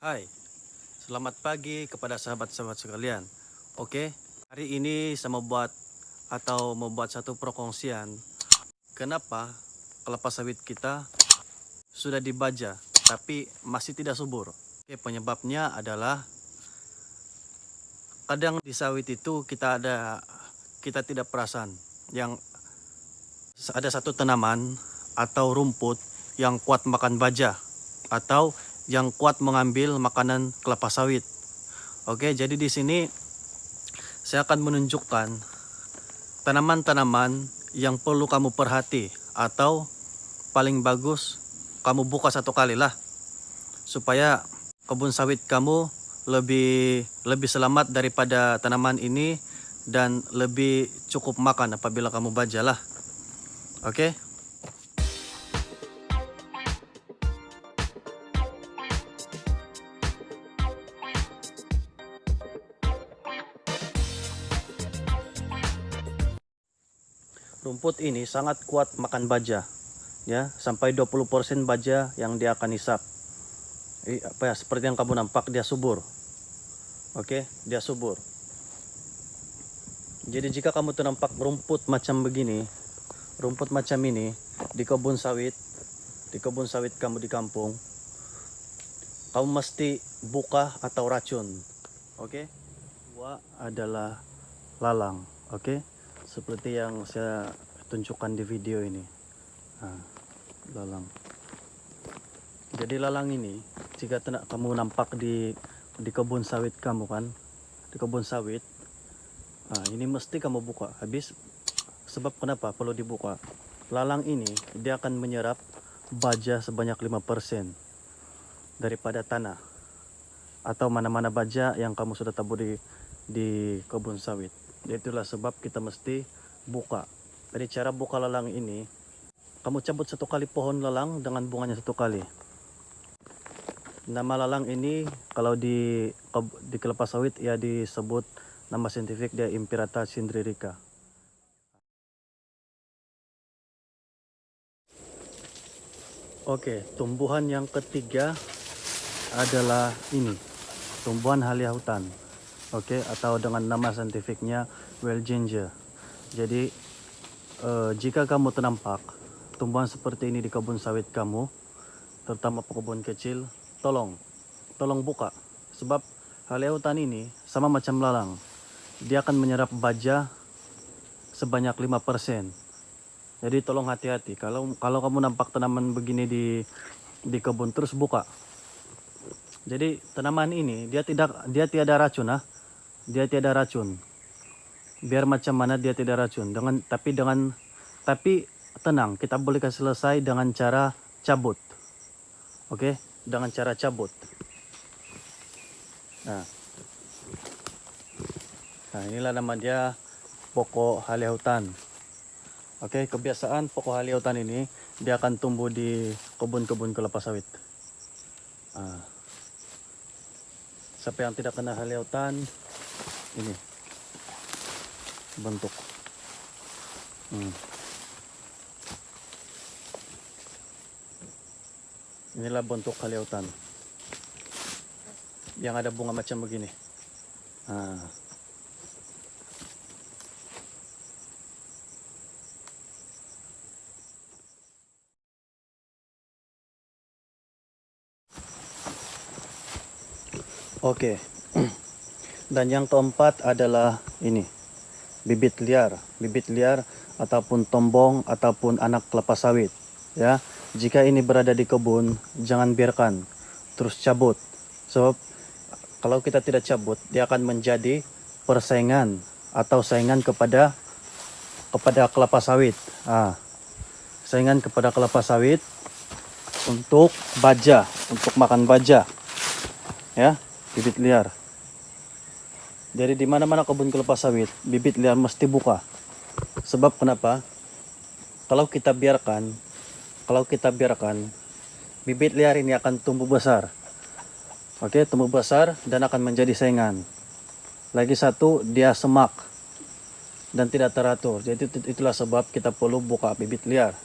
Hai, selamat pagi kepada sahabat-sahabat sekalian. Oke, hari ini saya membuat satu perkongsian. Kenapa kelapa sawit kita sudah dibaja tapi masih tidak subur? Oke, penyebabnya adalah kadang di sawit itu kita tidak perasan yang ada satu tanaman atau rumput yang kuat makan baja atau yang kuat mengambil makanan kelapa sawit. Oke, jadi di sini saya akan menunjukkan tanaman-tanaman yang perlu kamu perhati atau paling bagus kamu buka satu kali lah supaya kebun sawit kamu lebih selamat daripada tanaman ini dan lebih cukup makan apabila kamu bajalah. Oke. Rumput ini sangat kuat makan baja, ya, sampai 20% baja yang dia akan hisap. Seperti yang kamu nampak, dia subur. Oke, dia subur. Jadi jika kamu ternampak rumput macam begini, rumput macam ini di kebun sawit kamu di kampung, kamu mesti buka atau racun. Oke. Dua adalah lalang. Oke. Seperti yang saya tunjukkan di video ini. Nah, lalang. Jadi lalang ini jika kamu nampak di kebun sawit kamu kan, di kebun sawit, nah ini mesti kamu buka habis. Sebab kenapa perlu dibuka? Lalang ini dia akan menyerap baja sebanyak 5% daripada tanah atau mana-mana baja yang kamu sudah tabur di kebun sawit. Itulah sebab kita mesti buka. Jadi cara buka lalang ini, kamu cabut satu kali pohon lalang dengan bunganya satu kali. Nama lalang ini kalau di kelapa sawit ya disebut nama saintifik dia Impirata cindririca. Oke, tumbuhan yang ketiga adalah ini, tumbuhan halia hutan. Oke, atau dengan nama saintifiknya wild ginger. Jadi jika kamu ternampak tumbuhan seperti ini di kebun sawit kamu, terutama kebun kecil, tolong buka. Sebab halia hutan ini sama macam lalang, dia akan menyerap baja sebanyak 5%. Jadi tolong hati-hati kalau kamu nampak tanaman begini di kebun, terus buka. Jadi tanaman ini dia tiada racun. Dia tiada racun. Biar macam mana dia tidak racun. Tapi tenang, kita boleh selesai dengan cara cabut. Oke, dengan cara cabut. Nah, inilah nama dia, pokok halia hutan. Oke, kebiasaan pokok halia hutan ini dia akan tumbuh di kebun-kebun kelapa sawit. Siapa yang tidak kena halia hutan, ini bentuk. Inilah bentuk halia hutan yang ada bunga macam begini. Oke. Dan yang keempat adalah ini, bibit liar ataupun tombong ataupun anak kelapa sawit, ya. Jika ini berada di kebun, jangan biarkan, terus cabut. Sebab kalau kita tidak cabut, dia akan menjadi persaingan atau saingan kepada kelapa sawit. Saingan kepada kelapa sawit untuk baja, untuk makan baja, ya, bibit liar. Jadi di mana-mana kebun kelapa sawit, bibit liar mesti buka. Sebab kenapa? Kalau kita biarkan, bibit liar ini akan tumbuh besar. Oke, tumbuh besar dan akan menjadi saingan. Lagi satu, dia semak dan tidak teratur. Jadi itulah sebab kita perlu buka bibit liar.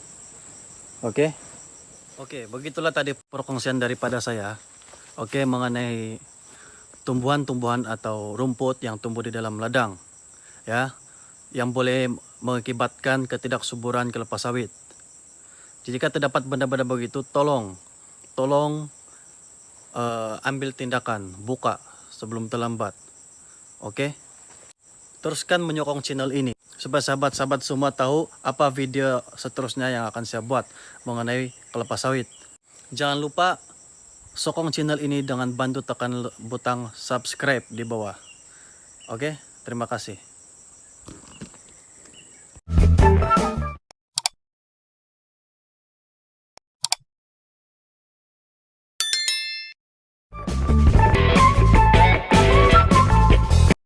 Oke, begitulah tadi perkongsian daripada saya. Oke, mengenai tumbuhan-tumbuhan atau rumput yang tumbuh di dalam ladang, ya, yang boleh mengakibatkan ketidaksuburan kelapa sawit. Jika terdapat benda-benda begitu, tolong ambil tindakan, buka sebelum terlambat. Oke, teruskan menyokong channel ini supaya sahabat-sahabat semua tahu apa video seterusnya yang akan saya buat mengenai kelapa sawit. Jangan lupa sokong channel ini dengan bantu tekan butang subscribe di bawah. Oke, terima kasih.